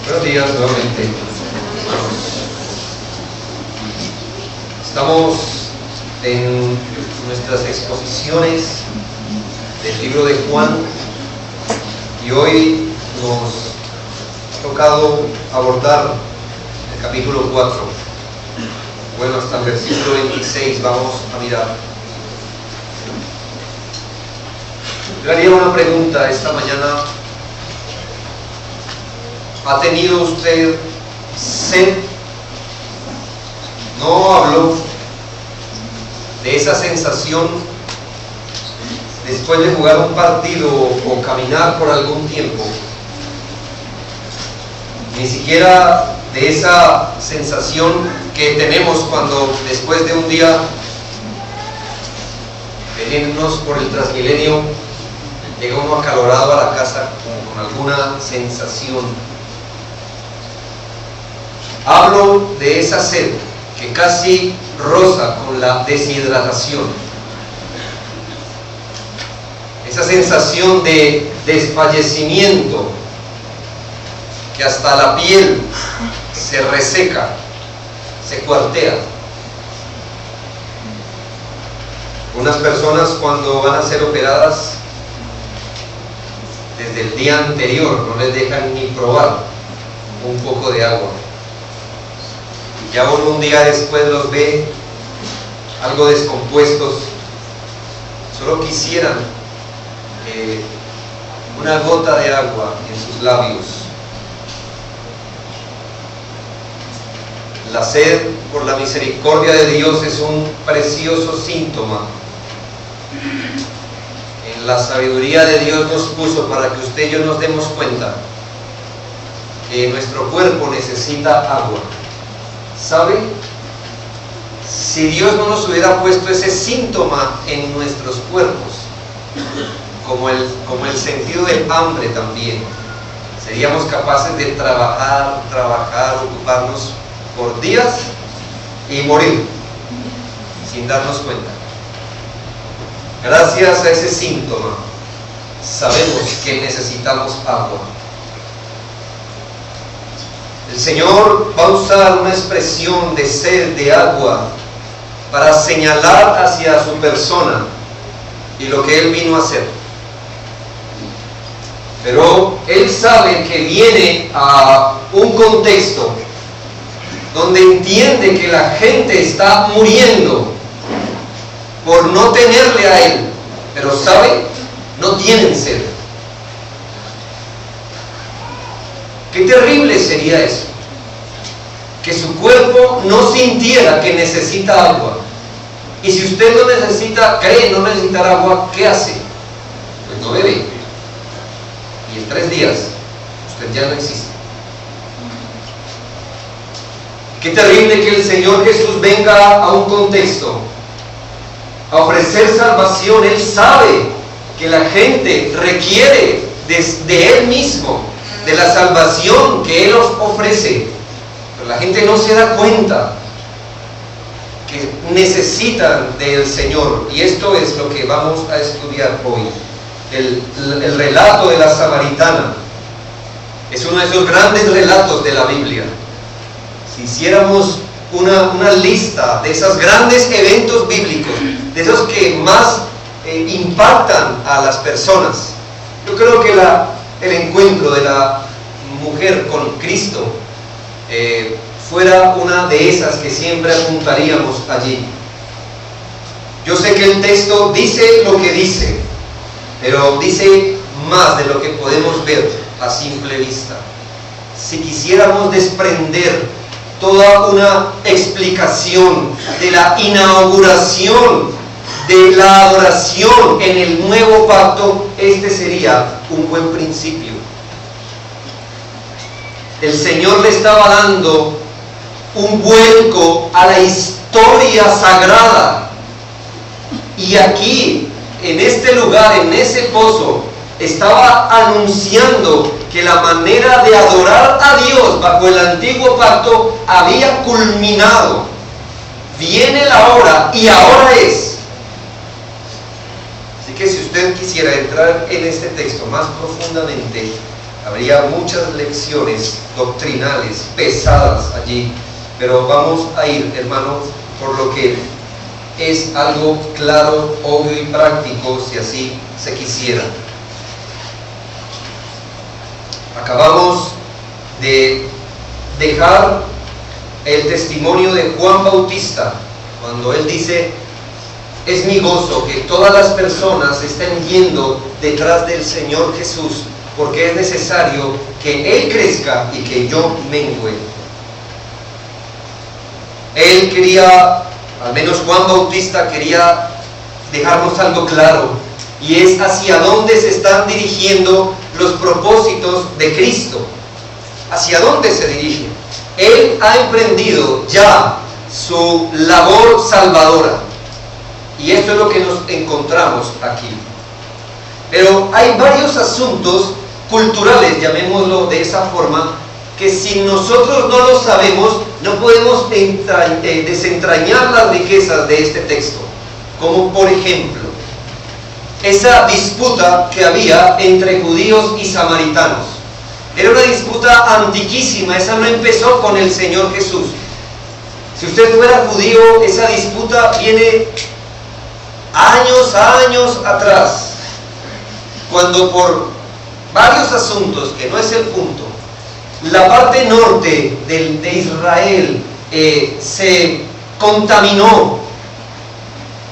Buenos días nuevamente, hermanos. Estamos en nuestras exposiciones del libro de Juan y hoy nos ha tocado abordar el capítulo 4. Bueno, hasta el versículo 26 vamos a mirar. Yo haría una pregunta esta mañana. ¿Ha tenido usted sed? No hablo de esa sensación después de jugar un partido o caminar por algún tiempo. Ni siquiera de esa sensación que tenemos cuando después de un día venirnos por el Transmilenio llega uno acalorado a la casa con alguna sensación. Hablo de esa sed que casi roza con la deshidratación. Esa sensación de desfallecimiento que hasta la piel se reseca, se cuartea. Unas personas cuando van a ser operadas desde el día anterior no les dejan ni probar un poco de agua. Ya uno un día después los ve algo descompuestos, solo quisieran una gota de agua en sus labios. La sed por la misericordia de Dios es un precioso síntoma. En la sabiduría de Dios nos puso para que usted y yo nos demos cuenta que nuestro cuerpo necesita agua. ¿Sabe? Si Dios no nos hubiera puesto ese síntoma en nuestros cuerpos, como el sentido del hambre también, seríamos capaces de trabajar, ocuparnos por días y morir sin darnos cuenta. Gracias a ese síntoma sabemos que necesitamos agua. El Señor va a usar una expresión de sed, de agua, para señalar hacia su persona y lo que Él vino a hacer. Pero Él sabe que viene a un contexto donde entiende que la gente está muriendo por no tenerle a Él, pero sabe, no tienen sed. Qué terrible sería eso, que su cuerpo no sintiera que necesita agua. Y si usted no necesita, cree no necesitar agua, ¿qué hace? Pues no bebe. Y en 3 días usted ya no existe. Qué terrible que el Señor Jesús venga a un contexto a ofrecer salvación. Él sabe que la gente requiere de Él mismo, de la salvación que Él ofrece, pero la gente no se da cuenta que necesitan del Señor. Y esto es lo que vamos a estudiar hoy. El relato de la samaritana es uno de esos grandes relatos de la Biblia. Si hiciéramos una lista de esos grandes eventos bíblicos, de esos que más impactan a las personas, yo creo que el encuentro de la mujer con Cristo fuera una de esas que siempre apuntaríamos allí. Yo sé que el texto dice lo que dice, pero dice más de lo que podemos ver a simple vista. Si quisiéramos desprender toda una explicación de la inauguración de la adoración en el nuevo pacto, este sería un buen principio. El Señor le estaba dando un vuelco a la historia sagrada. Y aquí, en este lugar, en ese pozo, estaba anunciando que la manera de adorar a Dios bajo el antiguo pacto había culminado. Viene la hora y ahora es. Así que si usted quisiera entrar en este texto más profundamente, Habría muchas lecciones doctrinales pesadas allí, pero vamos a ir, hermanos, por lo que es algo claro, obvio y práctico, si así se quisiera. Acabamos de dejar el testimonio de Juan Bautista, cuando él dice: es mi gozo que todas las personas estén yendo detrás del Señor Jesús, porque es necesario que Él crezca y que yo mengüe. Él quería, al menos Juan Bautista quería dejarnos algo claro, y es hacia dónde se están dirigiendo los propósitos de Cristo. ¿Hacia dónde se dirige? Él ha emprendido ya su labor salvadora, y esto es lo que nos encontramos aquí. Pero hay varios asuntos culturales, llamémoslo de esa forma, que si nosotros no lo sabemos, no podemos desentrañar las riquezas de este texto. Como por ejemplo, esa disputa que había entre judíos y samaritanos. Era una disputa antiquísima, esa no empezó con el Señor Jesús. Si usted fuera judío, esa disputa viene años atrás, cuando por varios asuntos, que no es el punto, la parte norte de Israel se contaminó,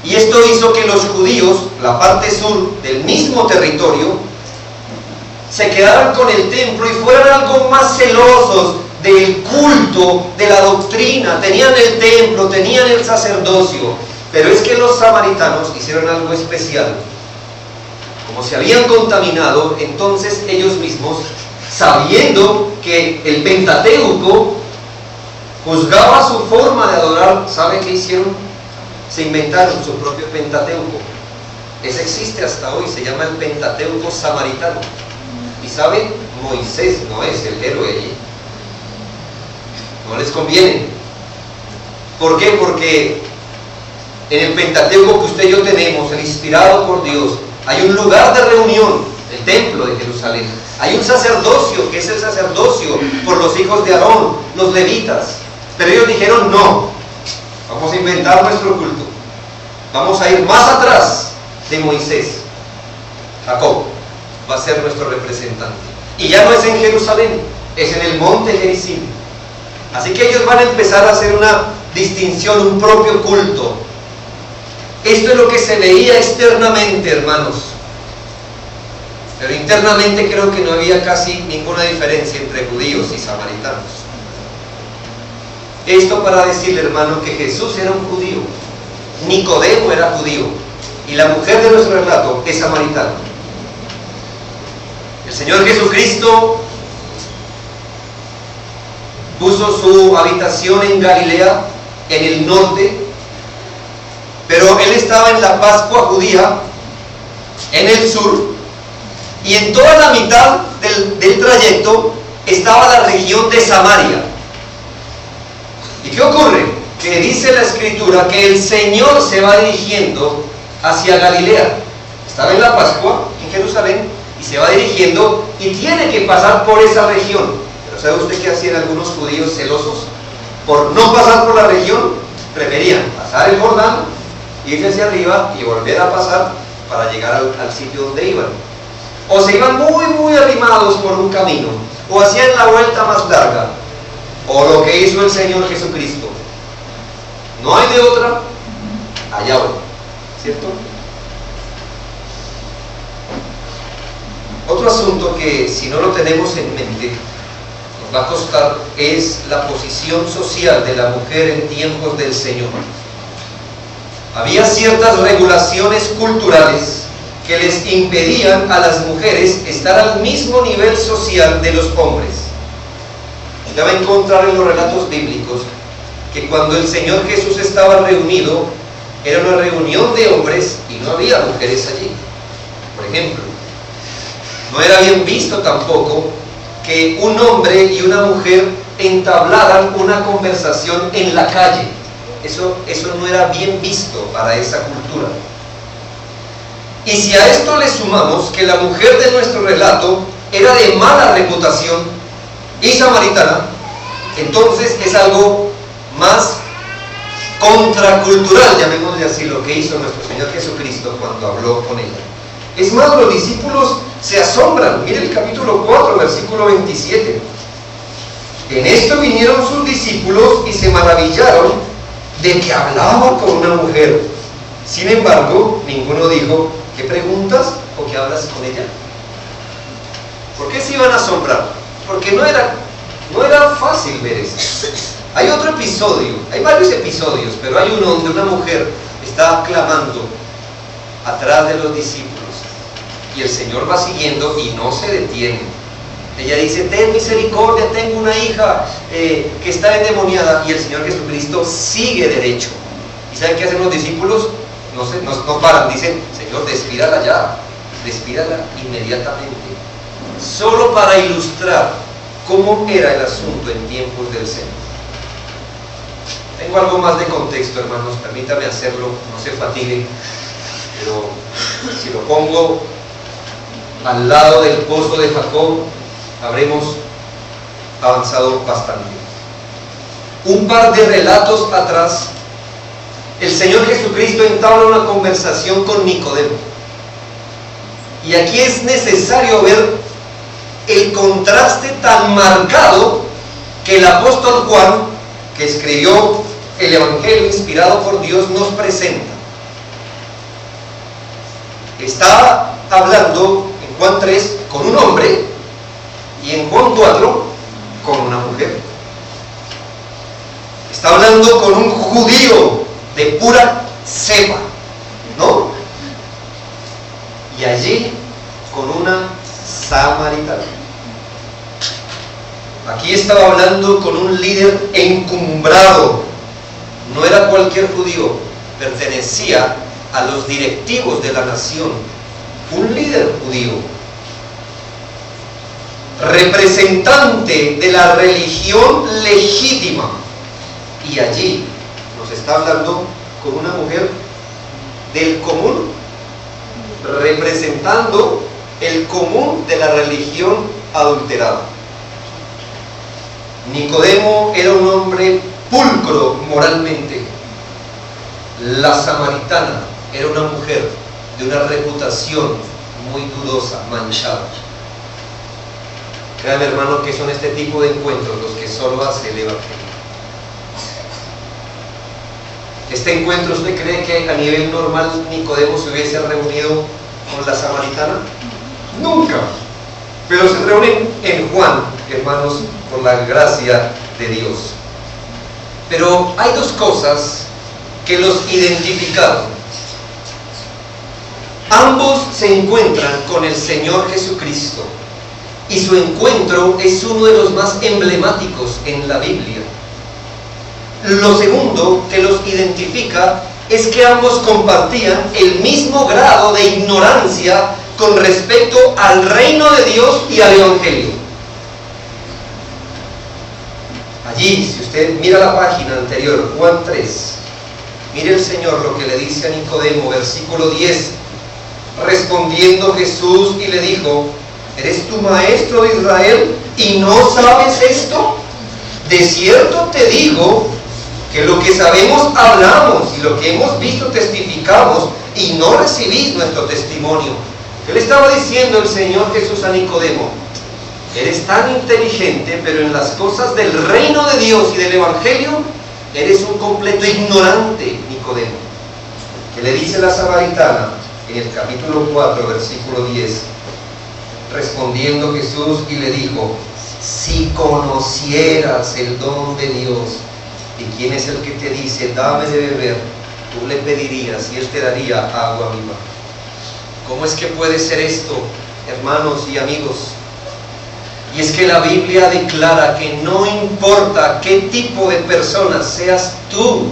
y esto hizo que los judíos, la parte sur del mismo territorio, se quedaran con el templo y fueran algo más celosos del culto, de la doctrina. Tenían el templo, tenían el sacerdocio, pero es que los samaritanos hicieron algo especial. Como se habían contaminado, entonces ellos mismos, sabiendo que el Pentateuco juzgaba su forma de adorar, ¿sabe qué hicieron? Se inventaron su propio Pentateuco. Ese existe hasta hoy, se llama el Pentateuco samaritano. Y ¿sabe? Moisés no es el héroe allí. No les conviene. ¿Por qué? Porque en el Pentateuco que usted y yo tenemos, el inspirado por Dios, hay un lugar de reunión, el templo de Jerusalén. Hay un sacerdocio, que es el sacerdocio por los hijos de Aarón, los levitas. Pero ellos dijeron: no, vamos a inventar nuestro culto. Vamos a ir más atrás de Moisés. Jacob va a ser nuestro representante. Y ya no es en Jerusalén, es en el monte Gerizim. Así que ellos van a empezar a hacer una distinción, un propio culto. Esto es lo que se veía externamente, hermanos. Pero internamente creo que no había casi ninguna diferencia entre judíos y samaritanos. Esto para decirle, hermano, que Jesús era un judío, Nicodemo era judío, y la mujer de nuestro relato es samaritana. El Señor Jesucristo puso su habitación en Galilea, en el norte, pero Él estaba en la Pascua judía, en el sur, y en toda la mitad del trayecto estaba la región de Samaria. ¿Y qué ocurre? Que dice la Escritura que el Señor se va dirigiendo hacia Galilea. Estaba en la Pascua, en Jerusalén, y se va dirigiendo y tiene que pasar por esa región. Pero ¿sabe usted qué hacían algunos judíos celosos? Por no pasar por la región, preferían pasar el Jordán, irse hacia arriba y volver a pasar para llegar al sitio donde iban. O se iban muy arrimados por un camino, o hacían la vuelta más larga, o lo que hizo el Señor Jesucristo. No hay de otra, allá voy, ¿cierto? Otro asunto que, si no lo tenemos en mente, nos va a costar, es la posición social de la mujer en tiempos del Señor. Había ciertas regulaciones culturales que les impedían a las mujeres estar al mismo nivel social de los hombres. Usted va a encontrar en los relatos bíblicos que cuando el Señor Jesús estaba reunido, era una reunión de hombres y no había mujeres allí. Por ejemplo, no era bien visto tampoco que un hombre y una mujer entablaran una conversación en la calle. Eso no era bien visto para esa cultura. Y si a esto le sumamos que la mujer de nuestro relato era de mala reputación y samaritana, entonces es algo más contracultural, llamémosle así, lo que hizo nuestro Señor Jesucristo cuando habló con ella. Es más, los discípulos se asombran. Mire el capítulo 4, versículo 27. En esto vinieron sus discípulos y se maravillaron de que hablaba con una mujer. Sin embargo, ninguno dijo, ¿qué preguntas o qué hablas con ella? ¿Por qué se iban a asombrar? Porque no era fácil ver eso. Hay otro episodio, hay varios episodios, pero hay uno donde una mujer está clamando atrás de los discípulos y el Señor va siguiendo y no se detiene. Ella dice, ten misericordia, tengo una hija que está endemoniada, y el Señor Jesucristo sigue derecho. ¿Y saben qué hacen los discípulos? No paran, dicen, Señor, despídala ya, despídala inmediatamente. Solo para ilustrar cómo era el asunto en tiempos del Señor. Tengo algo más de contexto, hermanos, permítame hacerlo, no se fatigue, pero si lo pongo al lado del pozo de Jacob, habremos avanzado bastante. Un par de relatos atrás, el Señor Jesucristo entabla una conversación con Nicodemo. Y aquí es necesario ver el contraste tan marcado que el apóstol Juan, que escribió el Evangelio inspirado por Dios, nos presenta. Está hablando en Juan 3 con un hombre y en Juan 4 con una mujer. Está hablando con un judío de pura cepa, ¿no? Y allí con una samaritana. Aquí estaba hablando con un líder encumbrado. No era cualquier judío, pertenecía a los directivos de la nación. Un líder judío, representante de la religión legítima. Y allí nos está hablando con una mujer del común, representando el común de la religión adulterada. Nicodemo era un hombre pulcro moralmente. La samaritana era una mujer de una reputación muy dudosa, manchada. Créanme, hermano, que son este tipo de encuentros los que solo hace el Evangelio. ¿Este encuentro usted cree que a nivel normal Nicodemo se hubiese reunido con la samaritana? Nunca. Pero se reúnen en Juan, hermanos, por la gracia de Dios. Pero hay dos cosas que los identificaron. Ambos se encuentran con el Señor Jesucristo y su encuentro es uno de los más emblemáticos en la Biblia. Lo segundo que los identifica es que ambos compartían el mismo grado de ignorancia con respecto al reino de Dios y al Evangelio. Allí, si usted mira la página anterior, Juan 3, mire el Señor lo que le dice a Nicodemo, versículo 10. Respondiendo Jesús y le dijo, ¿eres tú maestro de Israel y no sabes esto? De cierto te digo que lo que sabemos hablamos y lo que hemos visto testificamos y no recibís nuestro testimonio. ¿Qué le estaba diciendo el Señor Jesús a Nicodemo? Eres tan inteligente, pero en las cosas del reino de Dios y del Evangelio eres un completo ignorante, Nicodemo. ¿Qué le dice la samaritana en el capítulo 4, versículo 10? Respondiendo Jesús y le dijo, si conocieras el don de Dios y quién es el que te dice, dame de beber, tú le pedirías y él te daría agua viva. ¿Cómo es que puede ser esto, hermanos y amigos? Y es que la Biblia declara que no importa qué tipo de persona seas tú,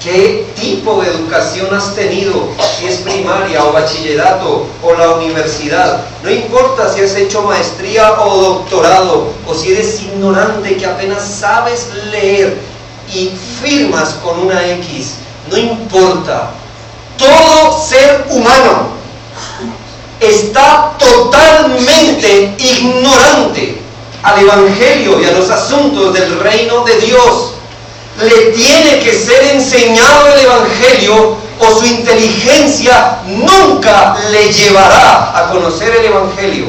qué tipo de educación has tenido, si es primaria o bachillerato o la universidad, no importa si has hecho maestría o doctorado, o si eres ignorante que apenas sabes leer y firmas con una X, no importa. Todo ser humano está totalmente ignorante al Evangelio y a los asuntos del reino de Dios. Le tiene que ser enseñado el Evangelio o su inteligencia nunca le llevará a conocer el Evangelio.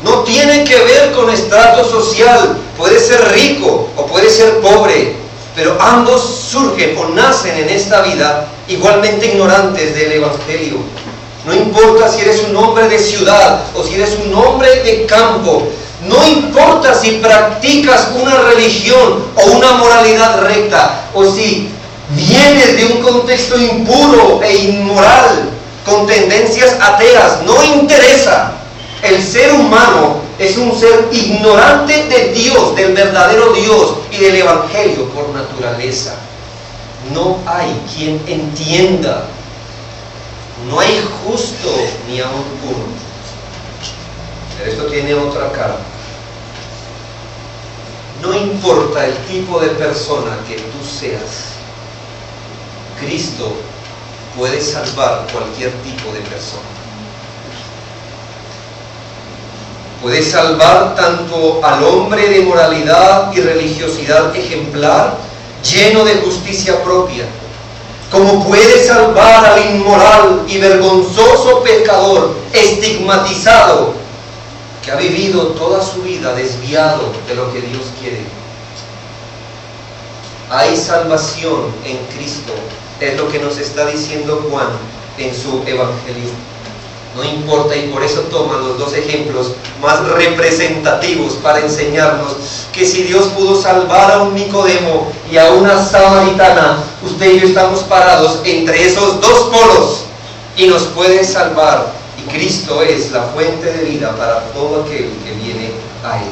No tiene que ver con estrato social, puede ser rico o puede ser pobre, pero ambos surgen o nacen en esta vida igualmente ignorantes del Evangelio. No importa si eres un hombre de ciudad o si eres un hombre de campo, no importa si practicas una religión o una moralidad recta, o si vienes de un contexto impuro e inmoral, con tendencias ateas, no interesa. El ser humano es un ser ignorante de Dios, del verdadero Dios y del Evangelio por naturaleza. No hay quien entienda. No hay justo ni aun uno. Pero esto tiene otra cara. No importa el tipo de persona que tú seas, Cristo puede salvar cualquier tipo de persona. Puede salvar tanto al hombre de moralidad y religiosidad ejemplar, lleno de justicia propia, como puede salvar al inmoral y vergonzoso pecador, estigmatizado, que ha vivido toda su vida desviado de lo que Dios quiere. Hay salvación en Cristo, es lo que nos está diciendo Juan en su Evangelio. No importa, y por eso toman los dos ejemplos más representativos para enseñarnos que si Dios pudo salvar a un Nicodemo y a una samaritana, usted y yo estamos parados entre esos dos polos y nos puede salvar. Y Cristo es la fuente de vida para todo aquel que viene a Él.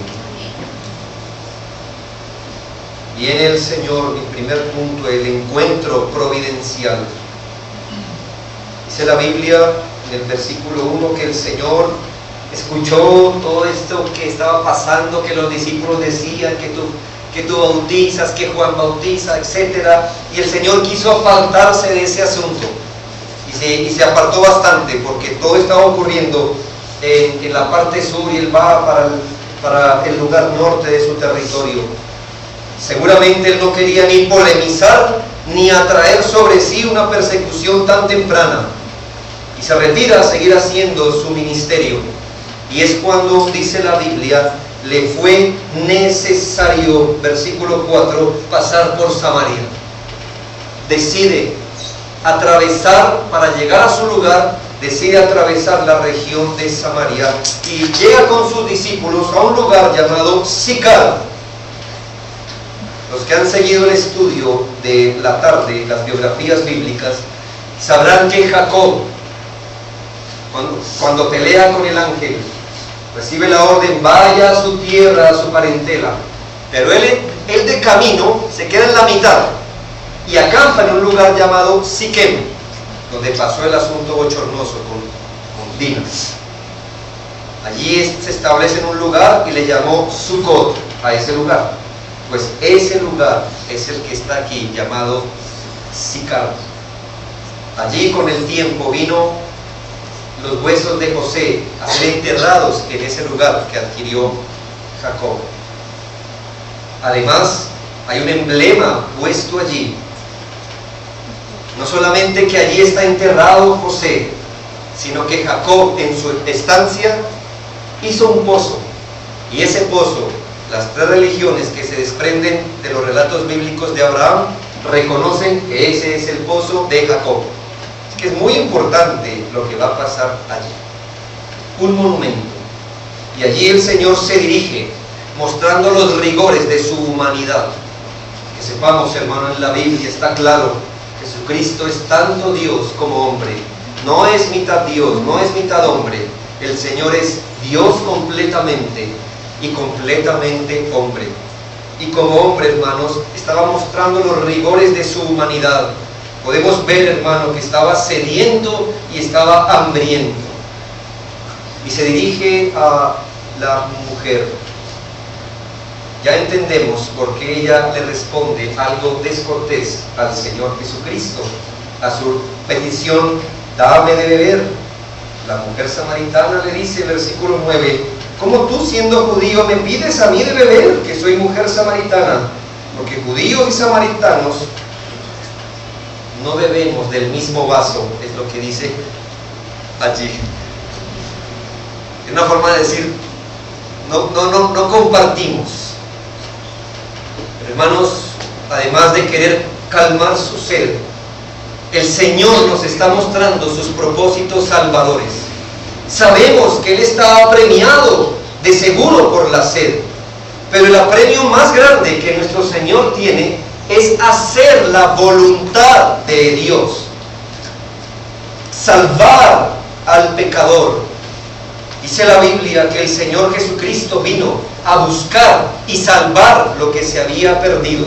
Viene el Señor, mi primer punto, el encuentro providencial. Dice la Biblia en el versículo 1 que el Señor escuchó todo esto que estaba pasando, que los discípulos decían que tú bautizas, que Juan bautiza, etc. Y el Señor quiso apartarse de ese asunto y se apartó bastante, porque todo estaba ocurriendo en la parte sur y él va para el lugar norte de su territorio. Seguramente él no quería ni polemizar ni atraer sobre sí una persecución tan temprana, y se retira a seguir haciendo su ministerio. Y es cuando, dice la Biblia, le fue necesario, versículo 4, pasar por Samaria. Decide atravesar, para llegar a su lugar, decide atravesar la región de Samaria y llega con sus discípulos a un lugar llamado Sicar. Los que han seguido el estudio de la tarde, las biografías bíblicas, sabrán que Jacob, cuando pelea con el ángel, recibe la orden, vaya a su tierra, a su parentela. Pero él de camino se queda en la mitad y acampa en un lugar llamado Siquem, donde pasó el asunto bochornoso con Dina. Allí se establece en un lugar y le llamó Sucot a ese lugar. Pues ese lugar es el que está aquí, llamado Sicar. Allí con el tiempo vino los huesos de José a ser enterrados en ese lugar que adquirió Jacob. Además, hay un emblema puesto allí. No solamente que allí está enterrado José, sino que Jacob en su estancia hizo un pozo. Y ese pozo, las tres religiones que se desprenden de los relatos bíblicos de Abraham, reconocen que ese es el pozo de Jacob. Es que es muy importante lo que va a pasar allí. Un monumento. Y allí el Señor se dirige, mostrando los rigores de su humanidad. Que sepamos, hermano, en la Biblia está claro, Jesucristo es tanto Dios como hombre. No es mitad Dios, no es mitad hombre. El Señor es Dios completamente y completamente hombre. Y como hombre, hermanos, estaba mostrando los rigores de su humanidad. Podemos ver, hermano, que estaba sediento y estaba hambriento. Y se dirige a la mujer. Ya entendemos por qué ella le responde algo descortés al Señor Jesucristo, a su petición dame de beber. La mujer samaritana le dice en el versículo 9, ¿cómo tú siendo judío me pides a mí de beber, que soy mujer samaritana? Porque judíos y samaritanos no bebemos del mismo vaso, es lo que dice allí. Es una forma de decir, no compartimos. Pero hermanos, además de querer calmar su sed, el Señor nos está mostrando sus propósitos salvadores. Sabemos que Él está apremiado de seguro por la sed, pero el apremio más grande que nuestro Señor tiene es hacer la voluntad de Dios, salvar al pecador. Dice la Biblia que el Señor Jesucristo vino a buscar y salvar lo que se había perdido.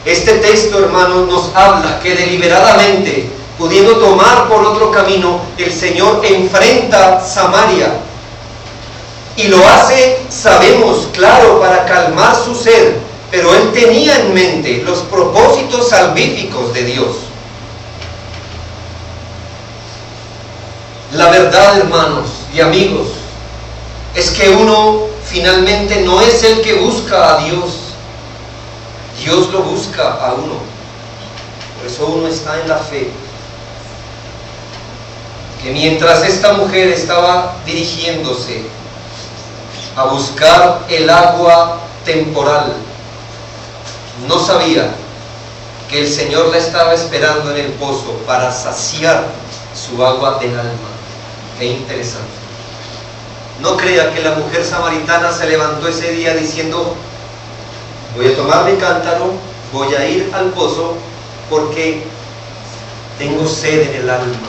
Este texto, hermanos, nos habla que deliberadamente, pudiendo tomar por otro camino, el Señor enfrenta Samaria. Y lo hace, sabemos, claro, para calmar su sed, pero Él tenía en mente los propósitos salvíficos de Dios. La verdad, hermanos y amigos, es que uno finalmente no es el que busca a Dios. Dios lo busca a uno. Por eso uno está en la fe. Que mientras esta mujer estaba dirigiéndose a buscar el agua temporal, no sabía que el Señor la estaba esperando en el pozo para saciar su agua del alma. Qué interesante. No crea que la mujer samaritana se levantó ese día diciendo, voy a tomar mi cántaro, voy a ir al pozo porque tengo sed en el alma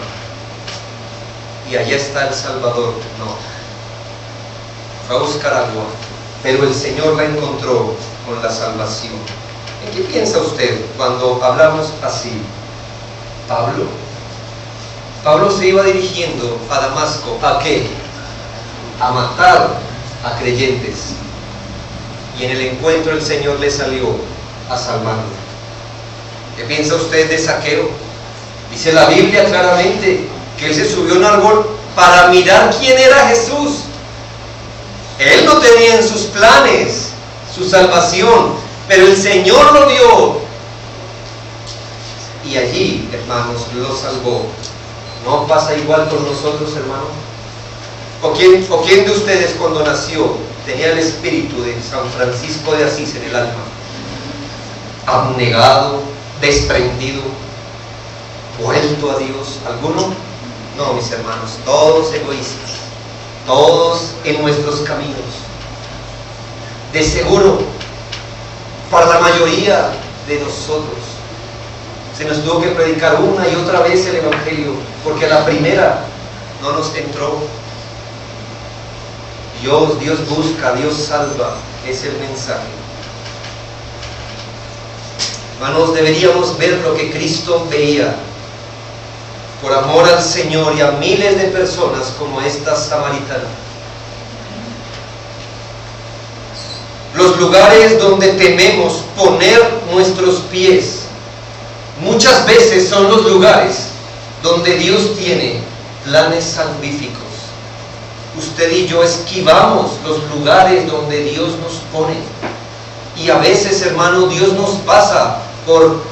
y allá está el Salvador. No, fue a buscar agua, pero el Señor la encontró con la salvación. ¿En qué piensa usted cuando hablamos así? Pablo se iba dirigiendo a Damasco. ¿A qué? A matar a creyentes. Y en el encuentro el Señor le salió a salvarlo. ¿Qué piensa usted de Zaqueo? Dice la Biblia claramente que él se subió a un árbol para mirar quién era Jesús. Él no tenía en sus planes su salvación, pero el Señor lo vio. Y allí, hermanos, lo salvó. ¿No pasa igual con nosotros, hermanos? ¿O quién de ustedes cuando nació tenía el espíritu de San Francisco de Asís en el alma? Abnegado, desprendido, vuelto a Dios. ¿Alguno? No, mis hermanos, todos egoístas, todos en nuestros caminos. De seguro, para la mayoría de nosotros, se nos tuvo que predicar una y otra vez el Evangelio, porque a la primera no nos entró. Dios busca, Dios salva, es el mensaje. Hermanos, deberíamos ver lo que Cristo veía, por amor al Señor y a miles de personas como esta samaritana. Los lugares donde tememos poner nuestros pies, muchas veces son los lugares donde Dios tiene planes salvíficos. Usted y yo esquivamos los lugares donde Dios nos pone. Y a veces, hermano, Dios nos pasa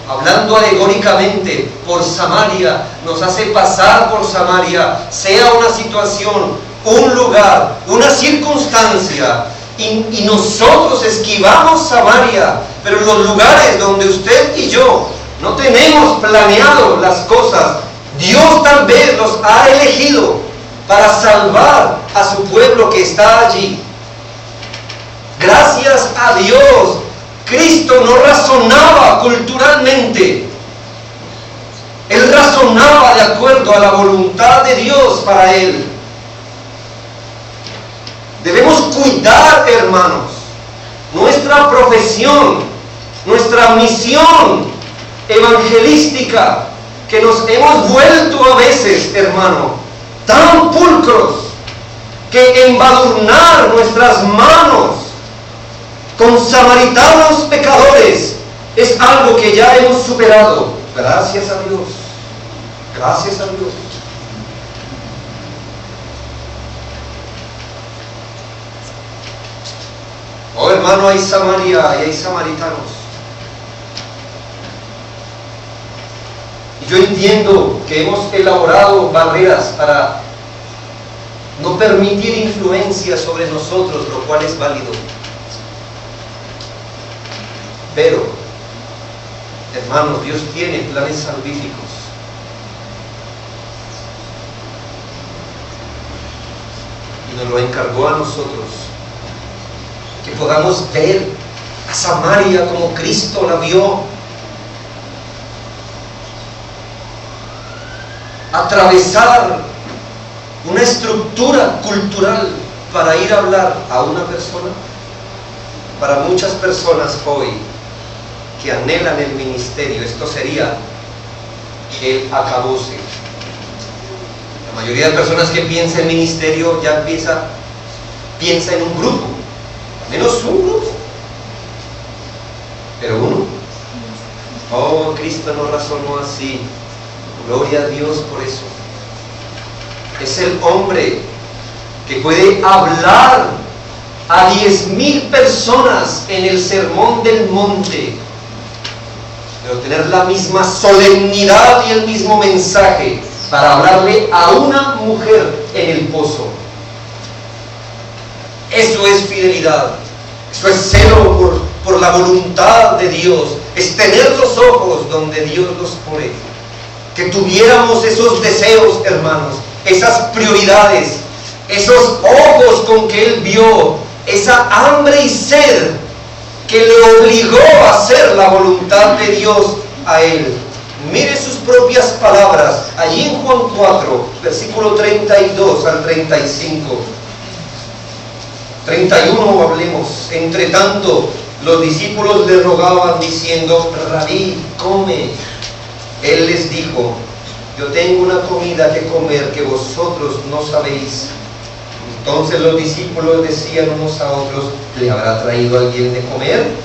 hablando alegóricamente, por Samaria, nos hace pasar por Samaria, sea una situación, un lugar, una circunstancia, y nosotros esquivamos Samaria, pero los lugares donde usted y yo no tenemos planeado las cosas, Dios tal vez los ha elegido para salvar a su pueblo que está allí. Gracias a Dios, Cristo no razonaba culturalmente. Él razonaba de acuerdo a la voluntad de Dios para Él. Debemos cuidar, hermanos, nuestra profesión, nuestra misión evangelística, que nos hemos vuelto a veces, hermano, tan pulcros, que embadurnar nuestras manos con samaritanos pecadores es algo que ya hemos superado, gracias a Dios. Gracias a Dios. Oh hermano, hay Samaria y hay samaritanos. Y yo entiendo que hemos elaborado barreras para no permitir influencia sobre nosotros, lo cual es válido. Pero, hermanos, Dios tiene planes salvíficos. Y nos lo encargó a nosotros. Que podamos ver a Samaria como Cristo la vio. Atravesar una estructura cultural para ir a hablar a una persona. Para muchas personas hoy que anhelan el ministerio, esto sería el acabose. La mayoría de personas que piensa en ministerio ya piensa en un grupo, al menos un grupo, pero uno. Oh, Cristo nos razonó así. Gloria a Dios por eso. Es el hombre que puede hablar a 10,000 personas en el sermón del monte, pero tener la misma solemnidad y el mismo mensaje para hablarle a una mujer en el pozo. Eso es fidelidad, eso es celo por la voluntad de Dios, es tener los ojos donde Dios los pone. Que tuviéramos esos deseos, hermanos, esas prioridades, esos ojos con que Él vio, esa hambre y sed que le obligó a hacer la voluntad de Dios a Él. Mire sus propias palabras, allí en Juan 4, versículo 32 al 35. 31 hablemos. Entre tanto, los discípulos le rogaban diciendo: Rabí, come. Él les dijo: yo tengo una comida que comer que vosotros no sabéis. Entonces los discípulos decían unos a otros: ¿le habrá traído alguien de comer?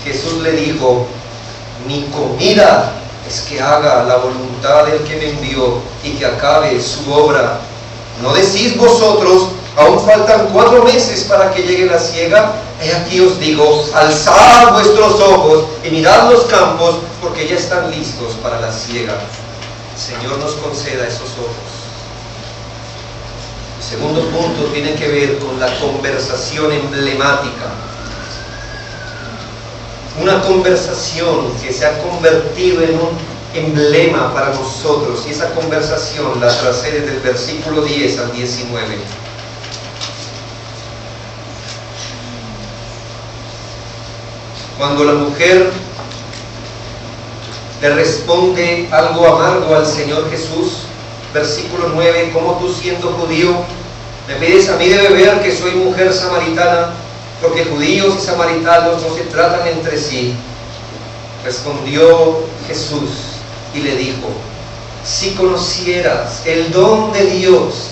Jesús le dijo: mi comida es que haga la voluntad del que me envió y que acabe su obra. ¿No decís vosotros: aún faltan 4 meses para que llegue la siega? He aquí os digo: alzad vuestros ojos y mirad los campos, porque ya están listos para la siega. Señor nos conceda esos ojos. El segundo punto tiene que ver con la conversación emblemática. Una conversación que se ha convertido en un emblema para nosotros, y esa conversación la tracé desde el versículo 10 al 19. Cuando la mujer le responde algo amargo al Señor Jesús, versículo 9: ¿cómo tú, siendo judío, me pides a mí de beber, que soy mujer samaritana? Porque judíos y samaritanos no se tratan entre sí. Respondió Jesús y le dijo: si conocieras el don de Dios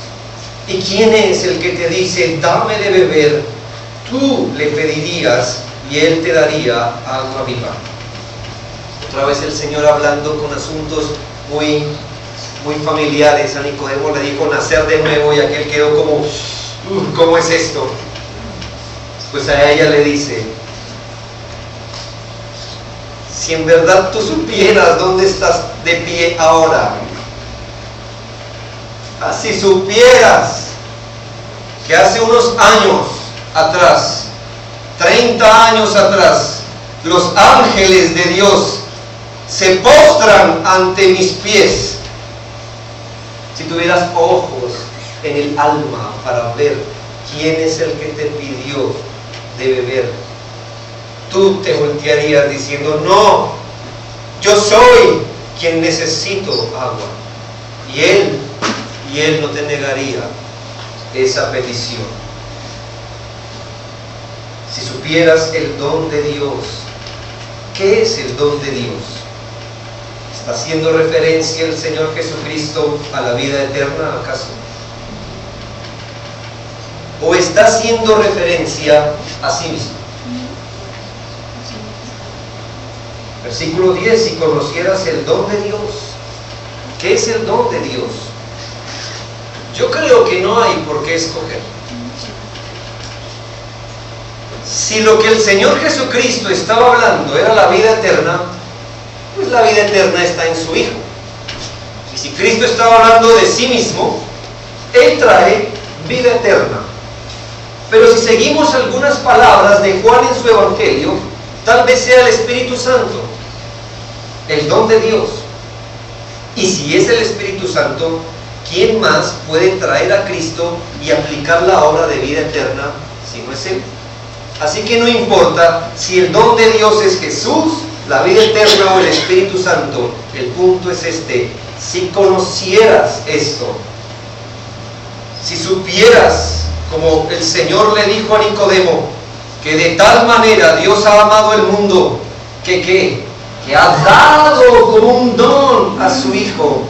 y quién es el que te dice dame de beber, tú le pedirías y Él te daría agua viva. Otra vez el Señor hablando con asuntos muy familiares. A Nicodemo le dijo nacer de nuevo, y aquel quedó como, ¿cómo es esto? Pues a ella le dice: si en verdad tú supieras dónde estás de pie ahora, si supieras que hace unos años atrás, 30 años atrás, los ángeles de Dios se postran ante mis pies. Si tuvieras ojos en el alma para ver quién es el que te pidió de beber, tú te voltearías diciendo: no, yo soy quien necesito agua. Y Él no te negaría esa petición. Si supieras el don de Dios. ¿Qué es el don de Dios? ¿Está haciendo referencia el Señor Jesucristo a la vida eterna, acaso? ¿O está haciendo referencia a sí mismo? Versículo 10: si conocieras el don de Dios, ¿Qué es el don de Dios? Yo creo que no hay por qué escoger. Si lo que el Señor Jesucristo estaba hablando era la vida eterna, pues la vida eterna está en su Hijo. Y si Cristo estaba hablando de sí mismo, Él trae vida eterna. Pero si seguimos algunas palabras de Juan en su Evangelio, tal vez sea el Espíritu Santo, el don de Dios. Y si es el Espíritu Santo, ¿quién más puede traer a Cristo y aplicar la obra de vida eterna si no es Él? Así que no importa si el don de Dios es Jesús, la vida eterna o el Espíritu Santo, el punto es este: si conocieras esto, si supieras, como el Señor le dijo a Nicodemo, que de tal manera Dios ha amado el mundo, que ha dado como un don a su Hijo,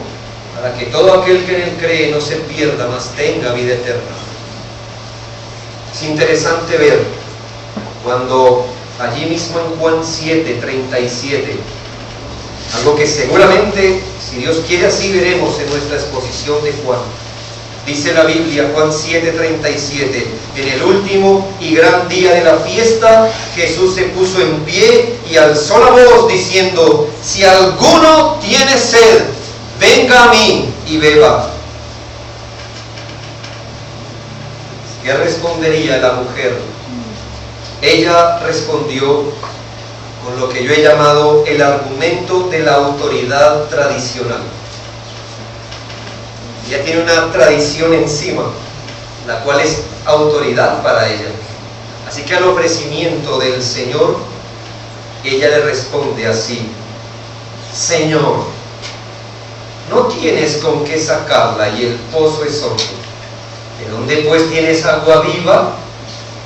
para que todo aquel que en Él cree no se pierda, mas tenga vida eterna. Es interesante ver cuando allí mismo en Juan 7:37, algo que seguramente, si Dios quiere, así veremos en nuestra exposición de Juan. Dice la Biblia, Juan 7:37, en el último y gran día de la fiesta, Jesús se puso en pie y alzó la voz diciendo: si alguno tiene sed, venga a mí y beba. ¿Qué respondería la mujer? Ella respondió con lo que yo he llamado el argumento de la autoridad tradicional. Ella tiene una tradición encima, la cual es autoridad para ella. Así que al ofrecimiento del Señor, ella le responde así: Señor, no tienes con qué sacarla y el pozo es hondo. ¿De dónde pues tienes agua viva?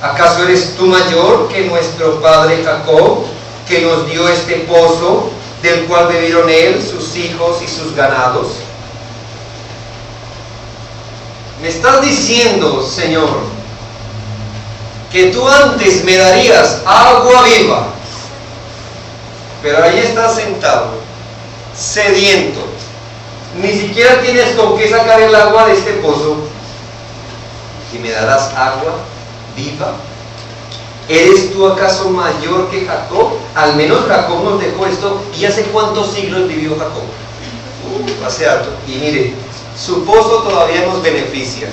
¿Acaso eres tú mayor que nuestro padre Jacob, que nos dio este pozo, del cual bebieron él, sus hijos y sus ganados? Me estás diciendo, Señor, que tú antes me darías agua viva, pero ahí estás sentado, sediento, ni siquiera tienes con qué sacar el agua de este pozo, y me darás agua viva. ¿Eres tú acaso mayor que Jacob? Al menos Jacob nos dejó esto. ¿Y hace cuántos siglos vivió Jacob? Hace harto. Y mire, su pozo todavía nos beneficia.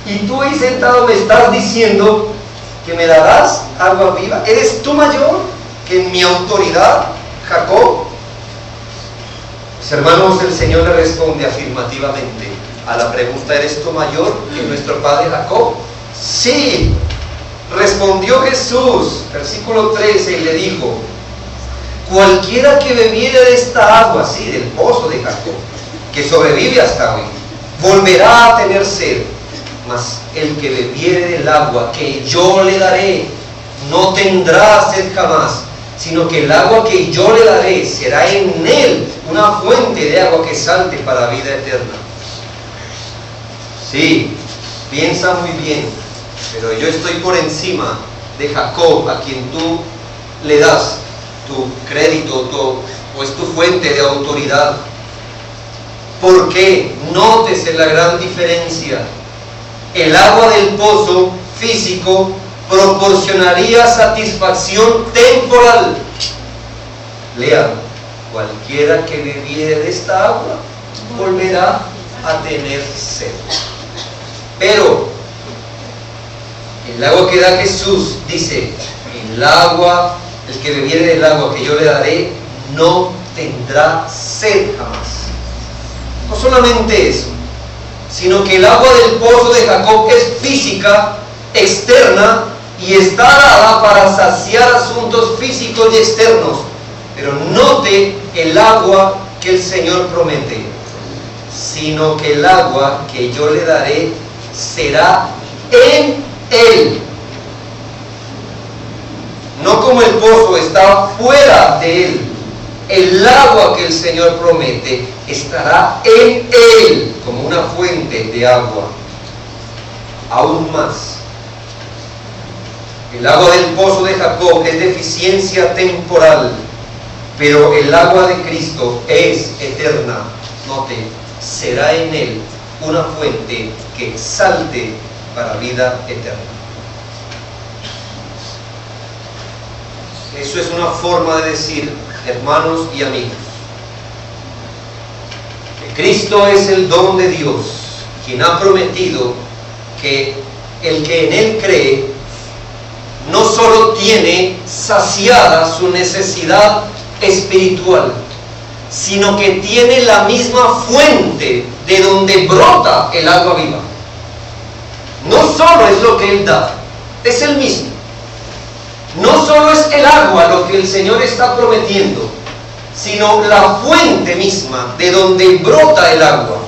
Y tú ahí sentado me estás diciendo que me darás agua viva. ¿Eres tú mayor que en mi autoridad, Jacob? Pues hermanos, el Señor le responde afirmativamente a la pregunta: ¿eres tú mayor que nuestro padre Jacob? Sí, respondió Jesús, versículo 13, y le dijo: cualquiera que bebiere de esta agua, sí, del pozo de Jacob, que sobrevive hasta hoy, volverá a tener sed, mas el que bebiere del agua que yo le daré, no tendrá sed jamás, sino que el agua que yo le daré será en él una fuente de agua que salte para vida eterna. Sí, piensa muy bien, pero yo estoy por encima de Jacob, a quien tú le das tu crédito, o es tu fuente de autoridad. ¿Por qué? Nótese la gran diferencia. El agua del pozo físico proporcionaría satisfacción temporal. Lean: cualquiera que bebiere de esta agua volverá a tener sed. Pero el agua que da Jesús, dice: el que bebiere del agua que yo le daré no tendrá sed jamás. No solamente eso, sino que el agua del pozo de Jacob es física, externa, y está dada para saciar asuntos físicos y externos. Pero note el agua que el Señor promete: sino que el agua que yo le daré será en él. No como el pozo está fuera de él. El agua que el Señor promete estará en él como una fuente de agua. Aún más, el agua del pozo de Jacob es de eficiencia temporal, pero el agua de Cristo es eterna. Note, será en él una fuente que salte para vida eterna. Eso es una forma de decir, hermanos y amigos, que Cristo es el don de Dios, quien ha prometido que el que en él cree no solo tiene saciada su necesidad espiritual, sino que tiene la misma fuente de donde brota el agua viva. No solo es lo que él da, es el mismo. No solo es el agua lo que el Señor está prometiendo, sino la fuente misma de donde brota el agua.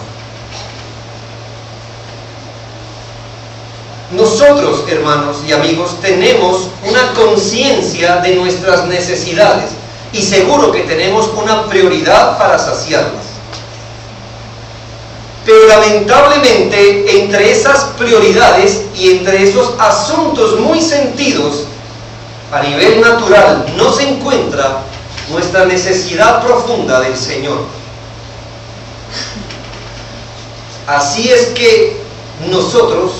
Nosotros, hermanos y amigos, tenemos una conciencia de nuestras necesidades y seguro que tenemos una prioridad para saciarlas. Pero lamentablemente, entre esas prioridades y entre esos asuntos muy sentidos, a nivel natural, no se encuentra nuestra necesidad profunda del Señor. Así es que nosotros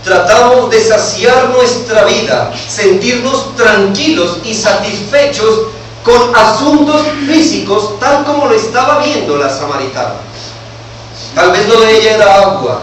tratamos de saciar nuestra vida, sentirnos tranquilos y satisfechos con asuntos físicos, tal como lo estaba viendo la samaritana. Tal vez lo de ella era agua,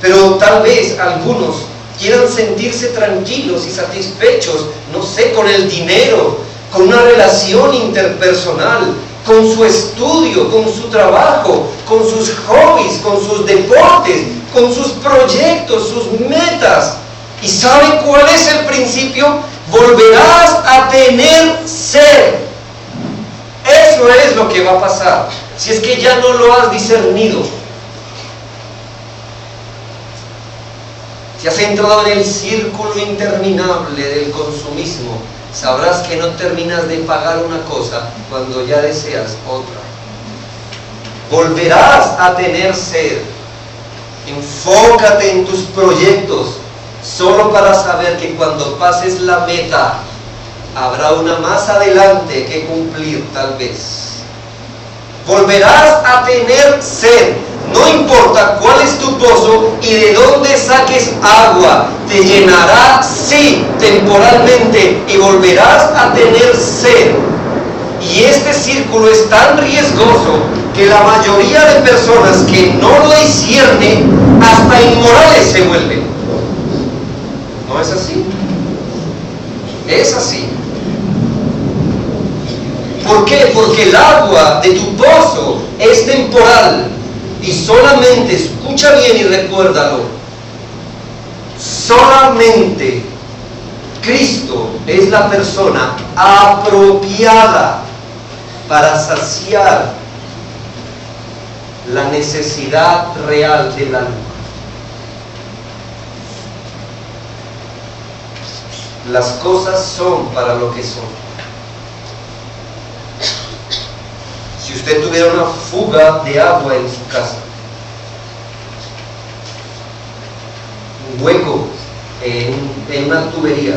pero tal vez algunos quieran sentirse tranquilos y satisfechos, no sé, con el dinero, con una relación interpersonal, con su estudio, con su trabajo, con sus hobbies, con sus deportes, con sus proyectos, sus metas. ¿Y sabe cuál es el principio? Volverás a tener sed. Eso es lo que va a pasar, si es que ya no lo has discernido. Si has entrado en el círculo interminable del consumismo, sabrás que no terminas de pagar una cosa cuando ya deseas otra. Volverás a tener sed. Enfócate en tus proyectos, solo para saber que cuando pases la meta, habrá una más adelante que cumplir tal vez. Volverás a tener sed. No importa cuál es tu pozo y de dónde saques agua, te llenará, sí, temporalmente, y volverás a tener sed. Y este círculo es tan riesgoso que la mayoría de personas que no lo disciernen, hasta inmorales se vuelven. ¿No es así? Es así. ¿Por qué? Porque el agua de tu pozo es temporal. Y solamente, escucha bien y recuérdalo, solamente Cristo es la persona apropiada para saciar la necesidad real del alma. Las cosas son para lo que son. Si usted tuviera una fuga de agua en su casa, un hueco en una tubería,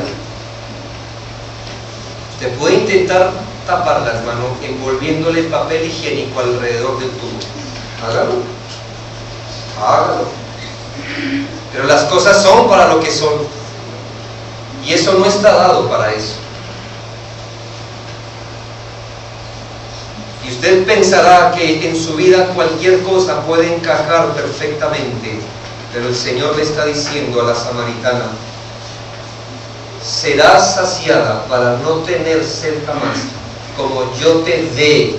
usted puede intentar taparla, hermano, envolviéndole papel higiénico alrededor del tubo. Hágalo. Hágalo. Pero las cosas son para lo que son. Y eso no está dado para eso. Y usted pensará que en su vida cualquier cosa puede encajar perfectamente, pero el Señor le está diciendo a la samaritana: serás saciada para no tener sed jamás, como yo te dé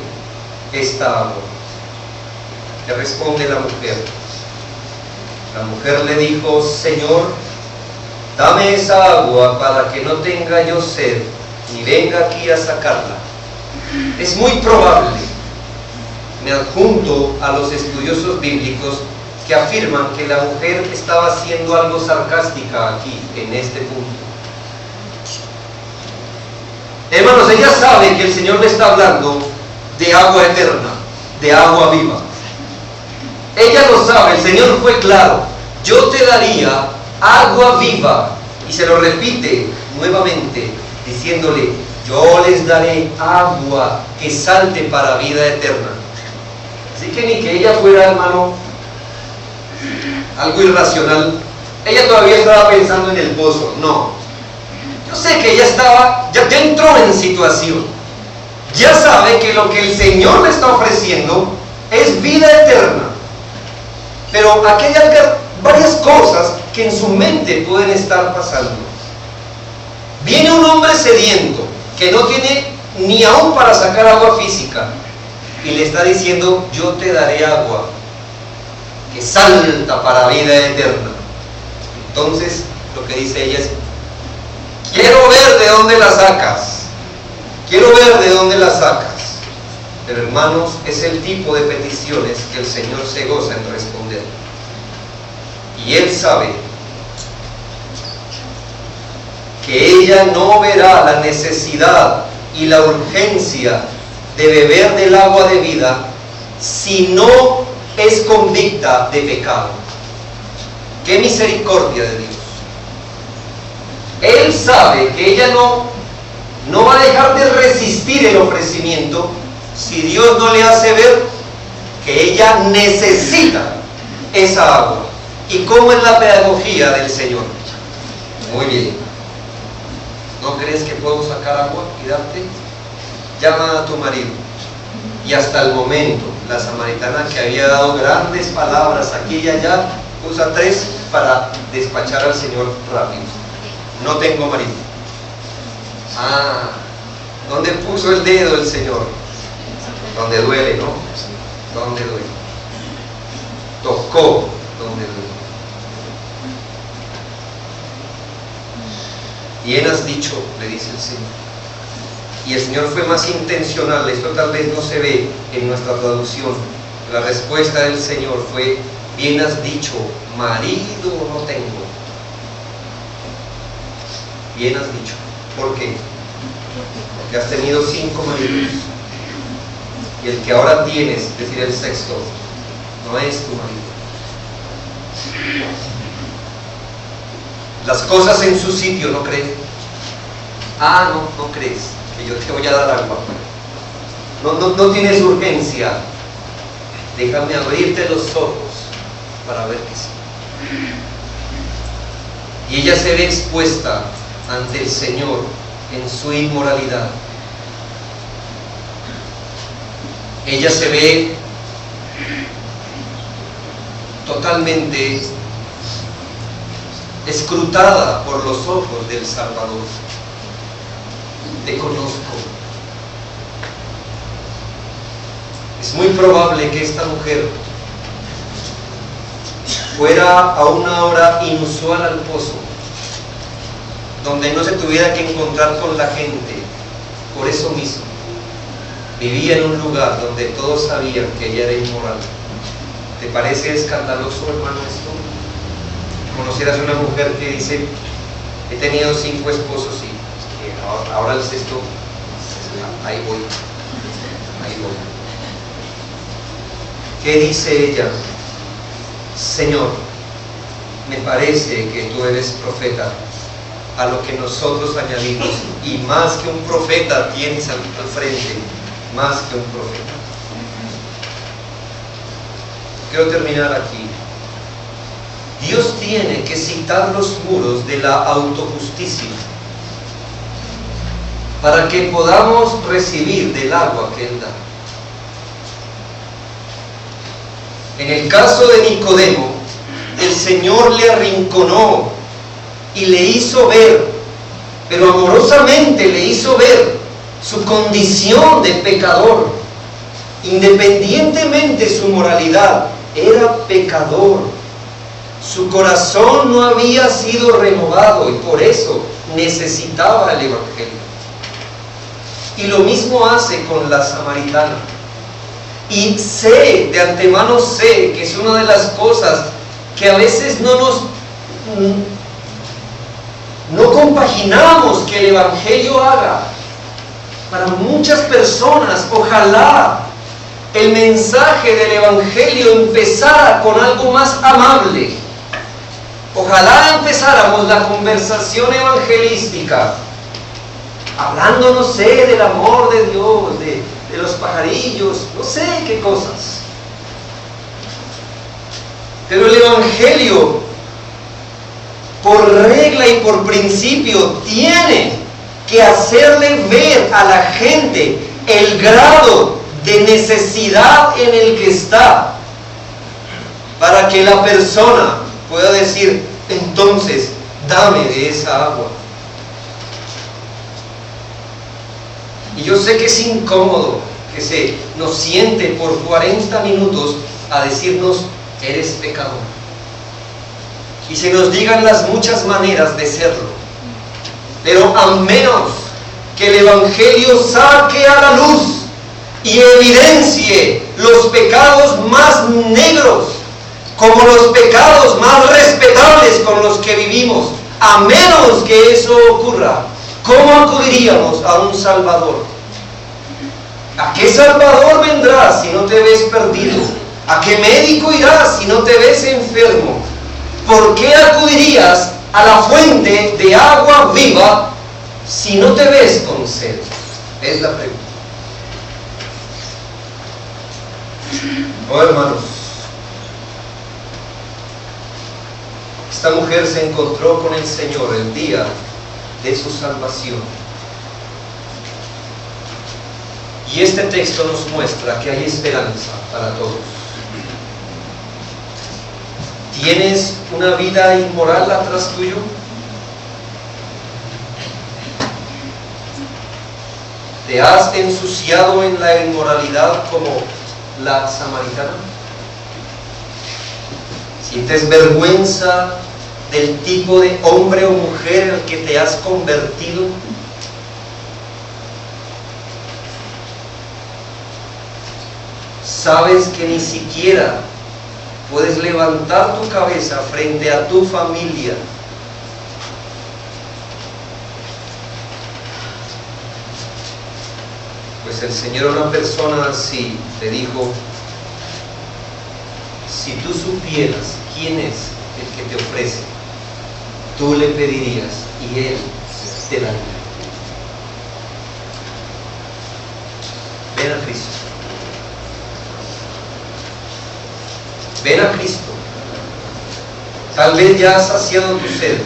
esta agua. Le responde la mujer. La mujer le dijo: Señor, dame esa agua para que no tenga yo sed, ni venga aquí a sacarla. Es muy probable, me adjunto a los estudiosos bíblicos que afirman que la mujer estaba haciendo algo sarcástica aquí, en este punto. Hermanos, ella sabe que el Señor le está hablando de agua eterna, de agua viva. Ella lo sabe, el Señor fue claro: yo te daría agua viva. Y se lo repite nuevamente, diciéndole: yo les daré agua que salte para vida eterna. Así que ni que ella fuera, hermano, algo irracional. Ella todavía estaba pensando en el pozo. No. Yo sé que ella estaba, ya entró en situación. Ya sabe que lo que el Señor le está ofreciendo es vida eterna. Pero aquí hay varias cosas que en su mente pueden estar pasando. Viene un hombre sediento que no tiene ni aún para sacar agua física y le está diciendo: yo te daré agua que salta para vida eterna. Entonces lo que dice ella es: quiero ver de dónde la sacas, quiero ver de dónde la sacas. Pero hermanos, es el tipo de peticiones que el Señor se goza en responder. Y Él sabe que ella no verá la necesidad y la urgencia de beber del agua de vida si no es convicta de pecado. ¡Qué misericordia de Dios! Él sabe que ella no va a dejar de resistir el ofrecimiento si Dios no le hace ver que ella necesita esa agua. ¿Y cómo es la pedagogía del Señor? Muy bien. ¿No crees que puedo sacar agua y darte? Llama a tu marido. Y hasta el momento, la samaritana, que había dado grandes palabras aquí y allá, usa 3 para despachar al Señor rápido. No tengo marido. ¿Dónde puso el dedo el Señor? Donde duele, ¿no? Donde duele. Tocó donde duele. Bien has dicho, le dice el Señor. Y el Señor fue más intencional. Esto tal vez no se ve en nuestra traducción. La respuesta del Señor fue: bien has dicho, marido no tengo. Bien has dicho. ¿Por qué? Porque has tenido 5 maridos. Y el que ahora tienes, es decir, el sexto, no es tu marido. Las cosas en su sitio, ¿no crees? No crees que yo te voy a dar agua. No tienes urgencia. Déjame abrirte los ojos para ver que sí. Y ella se ve expuesta ante el Señor en su inmoralidad. Ella se ve totalmente escrutada por los ojos del Salvador. Te conozco. Es muy probable que esta mujer fuera a una hora inusual al pozo, donde no se tuviera que encontrar con la gente. Por eso mismo vivía en un lugar donde todos sabían que ella era inmoral. ¿Te parece escandaloso, hermano, esto? ¿Conocieras una mujer que dice: he tenido 5 esposos y ahora el sexto, ahí voy? ¿Qué dice ella? Señor, me parece que tú eres profeta, a lo que nosotros añadimos, y más que un profeta tienes al frente, más que un profeta. Quiero terminar aquí. Dios tiene que citar los muros de la autojusticia para que podamos recibir del agua que Él da. En el caso de Nicodemo, el Señor le arrinconó y le hizo ver, pero amorosamente le hizo ver su condición de pecador. Independientemente de su moralidad, era pecador. Su corazón no había sido renovado y por eso necesitaba el Evangelio. Y lo mismo hace con la samaritana. Y sé, de antemano sé, que es una de las cosas que a veces no compaginamos que el Evangelio haga. Para muchas personas, ojalá el mensaje del Evangelio empezara con algo más amable. Ojalá empezáramos la conversación evangelística hablando, no sé, del amor de Dios, de los pajarillos, no sé qué cosas. Pero el Evangelio, por regla y por principio, tiene que hacerle ver a la gente el grado de necesidad en el que está, para que la persona pueda decir, entonces, dame de esa agua. Y yo sé que es incómodo que se nos siente por 40 minutos a decirnos, eres pecador. Y se nos digan las muchas maneras de serlo. Pero a menos que el Evangelio saque a la luz y evidencie los pecados más negros, como los pecados más respetables con los que vivimos, a menos que eso ocurra, ¿cómo acudiríamos a un Salvador? ¿A qué Salvador vendrás si no te ves perdido? ¿A qué médico irás si no te ves enfermo? ¿Por qué acudirías a la fuente de agua viva si no te ves con sed? Es la pregunta. Oh, hermanos, esta mujer se encontró con el Señor el día de su salvación. Y este texto nos muestra que hay esperanza para todos. ¿Tienes una vida inmoral atrás tuyo? ¿Te has ensuciado en la inmoralidad como la samaritana? ¿Sientes vergüenza del tipo de hombre o mujer al que te has convertido? ¿Sabes que ni siquiera puedes levantar tu cabeza frente a tu familia? Pues el Señor a una persona así le dijo, si tú supieras quién es el que te ofrece, tú le pedirías y Él te daría. Ven a Cristo. Ven a Cristo. Tal vez ya has saciado tu sed,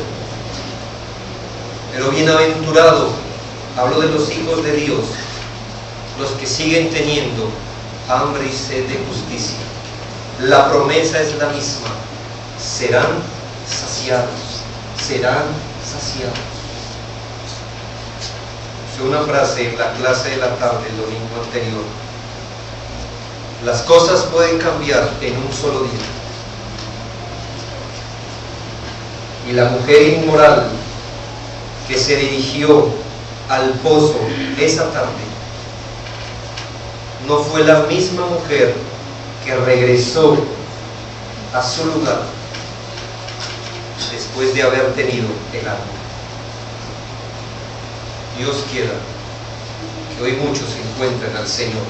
pero bienaventurado, hablo de los hijos de Dios, los que siguen teniendo hambre y sed de justicia. La promesa es la misma: serán saciados, serán saciados. Usé una frase en la clase de la tarde el domingo anterior: las cosas pueden cambiar en un solo día. Y la mujer inmoral que se dirigió al pozo esa tarde no fue la misma mujer que regresó a su lugar después de haber tenido el agua. Dios quiera que hoy muchos encuentren al Señor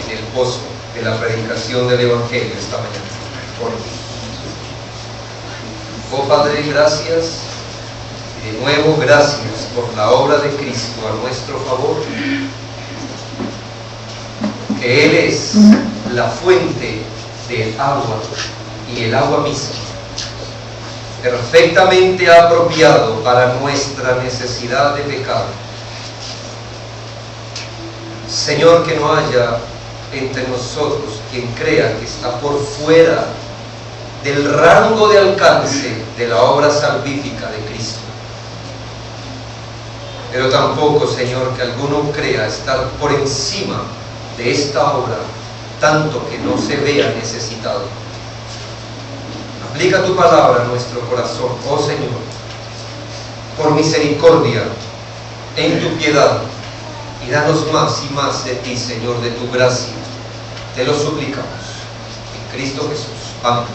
en el pozo de la predicación del Evangelio esta mañana. Oremos. Oh Padre, gracias, y de nuevo gracias por la obra de Cristo a nuestro favor, que Él es la fuente del agua y el agua misma, perfectamente apropiado para nuestra necesidad de pecado. Señor, que no haya entre nosotros quien crea que está por fuera del rango de alcance de la obra salvífica de Cristo. Pero tampoco, Señor, que alguno crea estar por encima de esta obra, tanto que no se vea necesitado. Aplica tu palabra a nuestro corazón, oh Señor, por misericordia, en tu piedad, y danos más y más de ti, Señor, de tu gracia. Te lo suplicamos. En Cristo Jesús. Amén.